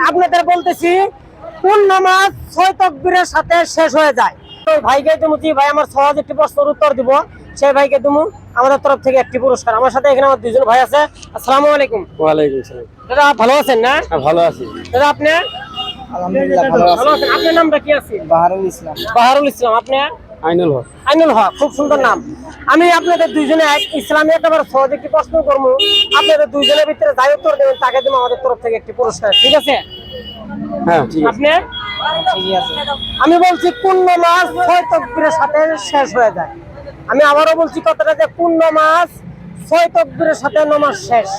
আপনাদের বলতেছি কোন নামাজ 6 তাকবীরের সাথে শেষ হয়ে যায়। ওই ভাইকে তুমি ভাই আমার সহজ একটি প্রশ্নের উত্তর দিব, সেই ভাইকে তুমি আমাদের তরফ থেকে একটি পুরস্কার। আমার সাথে এখানে আমার দুইজন ভাই আছে। আসসালামু আলাইকুম। ওয়া আলাইকুম আসসালাম। দাদা ভালো আছেন না? ভালো আছি দাদা আপনি? আলহামদুলিল্লাহ ভালো আছি। আপনার নামটা কি আছে? বাহারুল ইসলাম। বাহারুল ইসলাম। আপনি? আইনুল হক। আইনুল হক, খুব সুন্দর নাম। আমি আপনাদের দুইজনে ইসলামী একেবারে সহজ একটি প্রশ্ন করবো, আপনাদের দুইজনের ভিতরে যাই উত্তর দেবেন তাকে দেবো আমাদের তরফ থেকে একটি পুরস্কার, ঠিক আছে? হ্যাঁ ঠিক আছে। আপনি? ঠিক আছে। আমি বলছি কোন নামাজ 6 তাকবীরের সাথে শেষ হয়ে যায়। আমি আবারও বলছি কথাটা, যে কোন নামাজ 6 তাকবীরের সাথে নামাজ শেষ।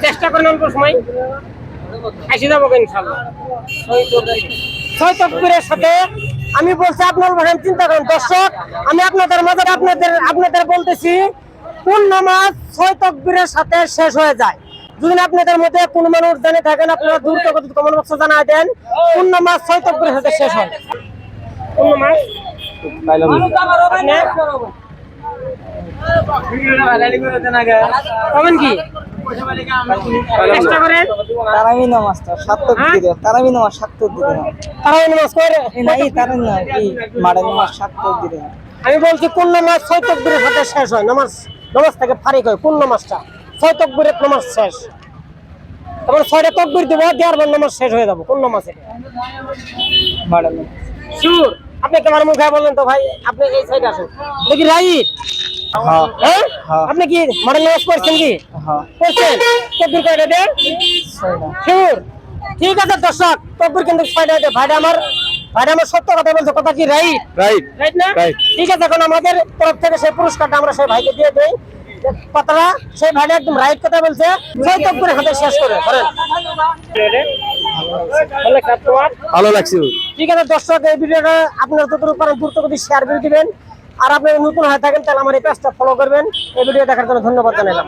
চেষ্টা করেন অল্প সময়, আসি যাবো ইনশাআল্লাহ। 6 তাকবীরের সাথে আমি বলছি, আপনার ভাষণ চিন্তা করেন দর্শক। আমি আপনাদের মাঝে আপনাদের বলতেছি কোন নামাজ 6 তাকবীরের সাথে শেষ হয়ে যায়। যদি আপনাদের মধ্যে কোন মানুষ জেনে থাকেন, আপনারা দ্রুত কমেন্ট বক্সে জানায় দেন কোন নামাজ 6 তাকবীরের সাথে শেষ হয়। কোন নামাজ? কমেন্ট কি? চেষ্টা করেন। তারাবি নামাজটা 7 তাকবীর, তারাবি নামাজ 7 তাকবীর। তারাবি নামাজ করে নাই তারাবি না, কি মাড়ে নামাজ 7 তাকবীর। আমি বলছি কোন নামাজ 6 তাকবীরের সাথে শেষ হয়, নামাজ থেকে ফারিক হয়, কোন নামাজটা 6 তাকবীরের নামাজ শেষ। তারপরে 6টা তাকবীর দেব, দেওয়ার পর নামাজ শেষ হয়ে যাবে। কোন নামাজ এটা? মাড়ে নামাজ। শিওর? আপনি কেমন মুখে বললেন তো ভাই, আপনি এই সাইডে আসেন দেখি। রাইট? হ্যাঁ হ্যাঁ, হ্যাঁ। আপনি কি মডেল নামাজ পড়ছেন কি? হ্যাঁ পড়ছেন? তাকবীর কয়টা দেন? 6টা। শিওর? ঠিক আছে দর্শক, তাকবীর কিন্তু 6টা দেন। ভাইটা আমার সত্য কথা বলছে, কথা কি রাইট? রাইট। রাইট না? Right. ঠিক আছে, এখন আমাদের তরফ থেকে সেই পুরস্কারটা আমরা সেই ভাইকে দিয়ে দেই। কথাটা সেই ভাইটা একদম রাইট কথা বলছে। 6 তাকবীরের সাথে শেষ করে বলেন। ভালো লাগছে। ঠিক আছে দর্শক, এই ভিডিওটা আপনার যতটুকু পারেন দ্রুত করে শেয়ার করে দিবেন। আর আপনি নতুন হয়ে থাকেন তাহলে আমার এই পেজটা ফলো করবেন। এই ভিডিও দেখার জন্য ধন্যবাদ জানালাম।